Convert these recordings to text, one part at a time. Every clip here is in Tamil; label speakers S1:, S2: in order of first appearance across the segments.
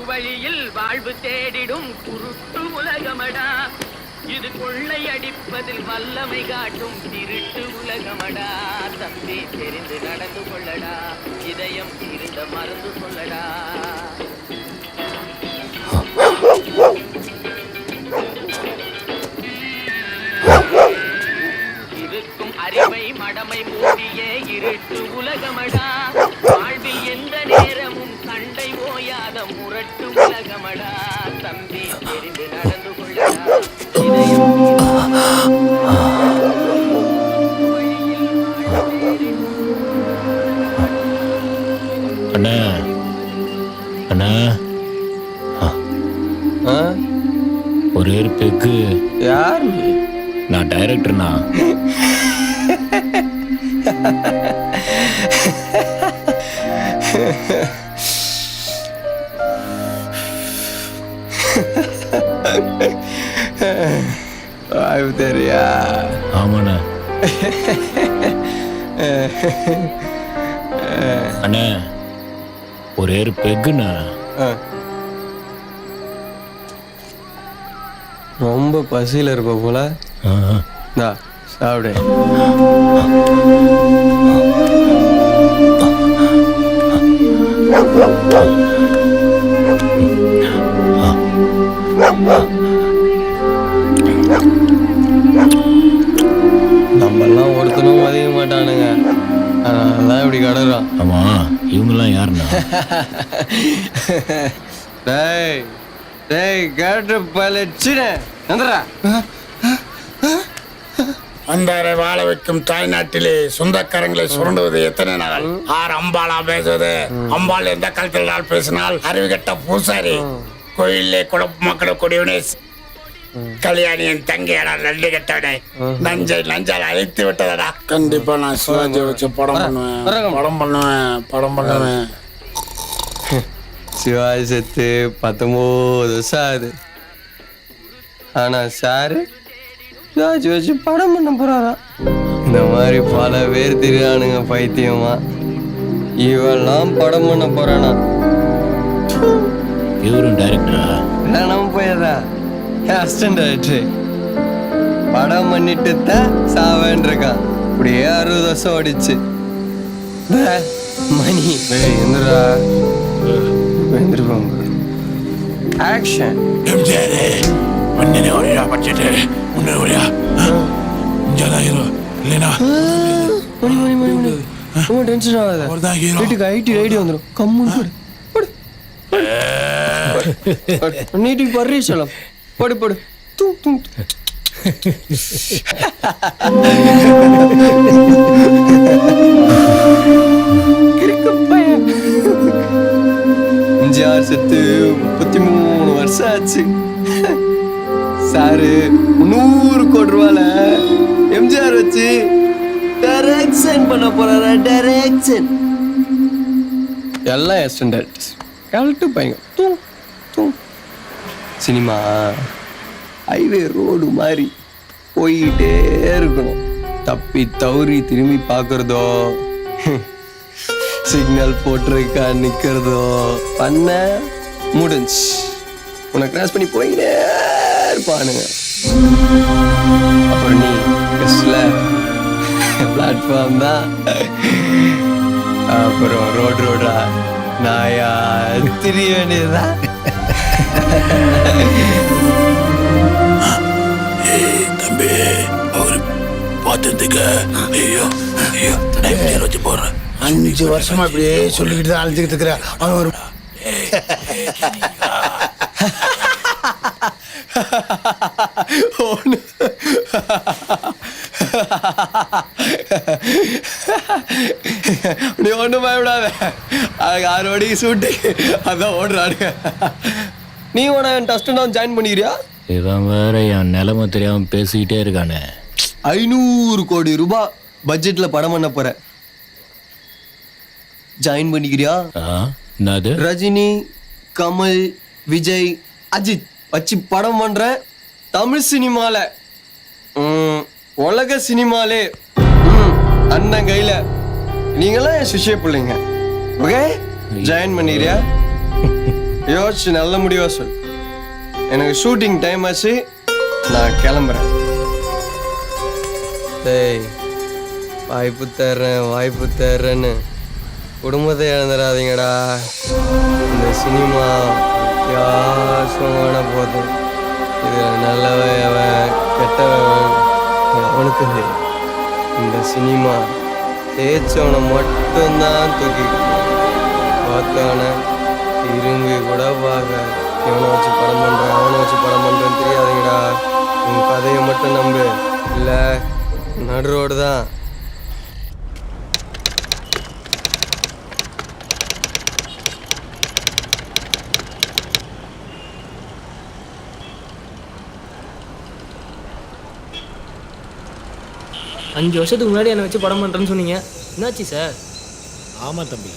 S1: வழியில் வாழ்வு தேடிடும் குருட்டு உலகமடா. இது கொள்ளை அடிப்பதில் வல்லமை காட்டும் திருட்டு உலகமடா. தம்பி தெரிந்து நடந்து கொள்ளடா, இதயம் இருந்த மருந்து சொல்லடா. இருக்கும் அறிவை மடமை மூடிய இருட்டு உலகமடா. வாழ்வில் எந்த நேரமும் சண்டை ஓயாத முரட்டு உலகமடா. தம்பி தெரிந்து நடந்து கொள்ளடா.
S2: அண்ணா அண்ணா ஒரே ஒரு பெக்கு.
S3: யார்?
S2: நான் டைரக்டர்ண்ணா.
S3: தெரியா?
S2: ஆமாண்ணா. அண்ணா ஒரே ஒரு பெக்குண்ணா.
S3: ரொம்ப பசியில் இருப்ப போல. சாப்பிடு. நம்மெல்லாம் ஒருத்தனும் மதிக்க மாட்டானுங்க, அதனாலதான் இப்படி கடறான்.
S2: ஆமா, இவங்கெல்லாம் யாருண்ணா?
S3: டேய் டேய் கேட்டு பலச்சினே நந்தரா.
S4: அந்தாரை வாழ வைக்கும் தாய்நாட்டிலே சொந்தக்காரங்களை சுரண்டுவது எத்தனை நாள்? ஆர் அம்பாளா பேசுவது? அம்பாள் எந்த காலத்தில் நாள் பேசினால் அறிவுகட்ட பூசாரி. கோயிலே குழப்ப மக்களை கொடியவனே கல்யாணியின் தங்கையடா நன்றி கட்டவனே. நஞ்சை நஞ்சால் அழைத்து விட்டதடா. கண்டிப்பா நான் சிவாஜி வச்சு படம் பண்ணுவேன்.
S3: சிவாஜி செத்து 19 வருஷம் ஆகுது. ஆனா சாரு சிவாஜி வச்சு படம் பண்ண போறாரா? இந்த மாதிரி பல பேர் திரியானுங்க பைத்தியமா. இவெல்லாம் படம் பண்ண போறானா?
S2: இவரும் டைரக்டரா?
S3: நம்ம போயதா அசிஸ்டன்ட் டைரக்டர். படம் பண்ணிட்டு தான் சாவேன் இருக்கான். இப்படியே 60 வருஷம் ஓடிச்சு. மணி எந்திரா எந்திருப்பாங்க. ஆக்ஷன். டென்ஷன் ஆகாத. வீட்டுக்கு ஐடி வந்துடும். கம்முன்னு நீட்டுக்கு பர்றி சொல்லலாம். படு படு தூ தூ. எம்ஜிஆர் செத்து 33 வருஷம் ஆச்சு. சாரு 100 கோடி ரூபால எம்ஜிஆர் வச்சு டைரக்ஷன் பண்ண போறாரா? டைரக்ஷன் எல்லாம் எஸ்டண்டர்ட் கழட்டு பையங்க. தூ தூ. சினிமா ஹைவே ரோடு மாதிரி போயிட்டே இருக்கணும். தப்பி தவறி திரும்பி பார்க்கறதோ, சிக்னல் போட்டிருக்கா நிக்கிறதோ பண்ண முடிஞ்சு உன்னை கிராஸ் பண்ணி போயிட்டே இருப்பானுங்க. அப்புறம் நீ பஸ்ல பிளாட்ஃபார்ம் தான். அப்புறம் ரோடா நாயா திரிய வேண்டியதுதான்.
S2: தம்பி அவரு பார்த்ததுக்கு ஐயோ வச்சு போடுறேன்.
S4: 5 வருஷமா அப்படியே சொல்லிக்கிட்டு தான் அழைச்சிக்கிட்டு இருக்கிற அவன் ஒரு
S3: நீ ஒன்றும் பயப்படாத. அதுக்கு 6 மணிக்கு சூட்டு அதான் ஓடுறானுங்க. நீ உன டஸ்ட் ஜாயின் பண்ணிக்கிறியா?
S2: இவன் வேற என் நிலைமை தெரியாம பேசிக்கிட்டே இருக்கானே.
S3: 500 கோடி ரூபாய் பட்ஜெட்ல படம் பண்ண போற. ஜாயின் பண்ணிக்கிறியா?
S2: என்னது?
S3: ரஜினி, கமல், விஜய், அஜித் வச்சு படம் பண்ற. தமிழ் சினிமால உலக சினிமாலே அண்ணன் கையில. நீங்களாம் என் சிஷ்ய பிள்ளைங்க. ஓகே ஜாயின் பண்ணிக்கிறியா? யோசிச்சு நல்ல முடிவாக சொல். எனக்கு ஷூட்டிங் டைம் ஆச்சு, நான் கிளம்புறேன். டேய், வாய்ப்பு தர்றேன்னு குடும்பத்தை இழந்துடாதீங்கடா. இந்த சினிமா வித்தியாசமான போது இதில் நல்லவன் அவன் கெட்டவன் அவனுக்கு தெரியும். இந்த சினிமா தேய்ச்சவனை மட்டும்தான் தூக்கி பார்த்தவனை திரும்பி கூட பார்க்க. இவனை வச்சு படம் பண்ணுறேன் அவனை வச்சு படம் பண்ணுறேன்னு தெரியாதுங்கடா. உன் கதையை மட்டும் நம்பு, இல்லை நடு ரோடு தான்.
S5: அஞ்சு வருஷத்துக்கு முன்னாடி என்னை வச்சு படம் பண்ணுறேன்னு சொன்னீங்க, என்னாச்சு சார்?
S6: ஆமாம் தம்பி,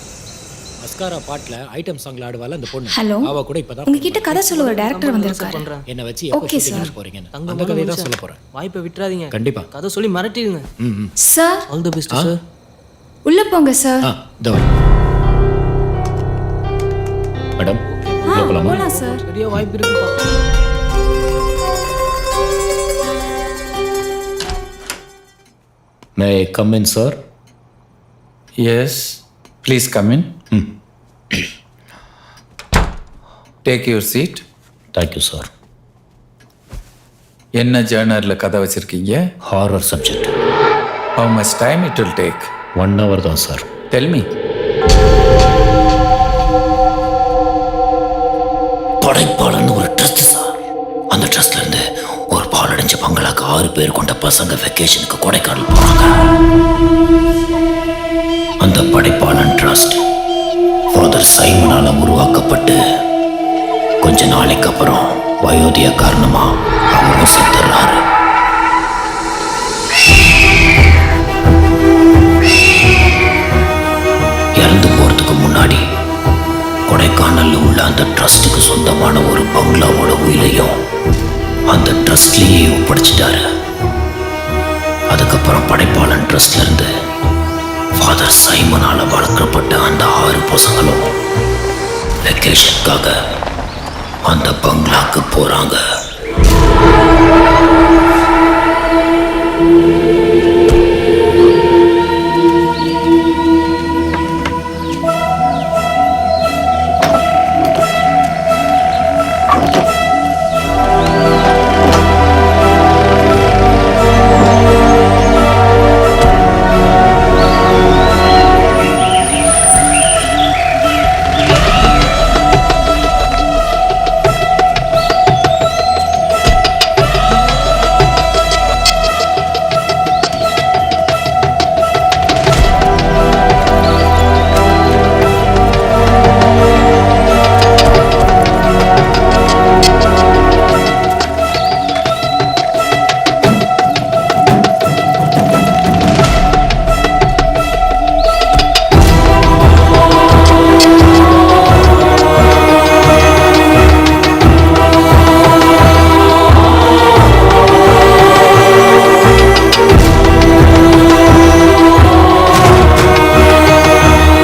S6: மஸ்காரா பாட்டில் ஐட்டம் சாங்ல ஆடுவாள் அந்த பொண்ணு.
S7: ஹலோ,
S6: அவ கூட இப்பதான்
S7: உங்ககிட்ட கதை சொல்ல ஒரு டைரக்டர் வந்திருக்காரு.
S6: என்ன வச்சு
S7: ஓகே சார்.
S6: போறீங்கன்னு
S5: தங்க
S6: அந்த கதையை தான் சொல்ல போறேன்.
S5: வாய்ப்பை விட்டுறாதீங்க.
S6: கண்டிப்பா
S5: கதை சொல்லி மிரட்டிடுங்க.
S7: Sir,
S5: all the best sir.
S7: உள்ள போங்க சார்.
S2: மேடம்
S7: போலாம் சார்.
S5: பெரிய வாய்ப்பு இருக்குப்பா.
S2: May I come in sir?
S8: Yes, please come in. Take your seat.
S2: Thank you sir.
S8: என்ன ஜேர்னல்ல கதை வச்சிருக்கீங்க?
S2: Horror subject.
S8: How much time it will take?
S2: 1 hour தான் சார்.
S8: Tell me.
S9: படைப்பாளன்னு ஒரு ட்ரஸ்ட் சார். அந்த ட்ரஸ்ட்ல இருந்து ஒரு பாலடைஞ்ச பங்களாக்கு 6 பேர் கொண்ட பசங்க வெக்கேஷனுக்கு கொடைக்கானல் போறாங்க. அந்த படைப்பாளன் ட்ரஸ்ட் ஃபாதர் சைமனால உருவாக்கப்பட்டு கொஞ்ச நாளைக்கு அப்புறம் வயோதிய காரணமா அவரும் செத்துறாரு. இறந்து போறதுக்கு முன்னாடி கொடைக்கானல்ல உள்ள அந்த ட்ரஸ்டுக்கு சொந்தமான ஒரு பங்களாவோட உயிரையும் அந்த ட்ரஸ்ட்லயே ஒப்படைச்சிட்டாரு. அதுக்கப்புறம் படைப்பாளன் ட்ரஸ்ட்ல இருந்து ஃபாதர் சைமனால வளர்க்கப்பட்ட அந்த 6 பசங்களும் வெக்கேஷனுக்காக அந்த பங்களாக்கு போறாங்க.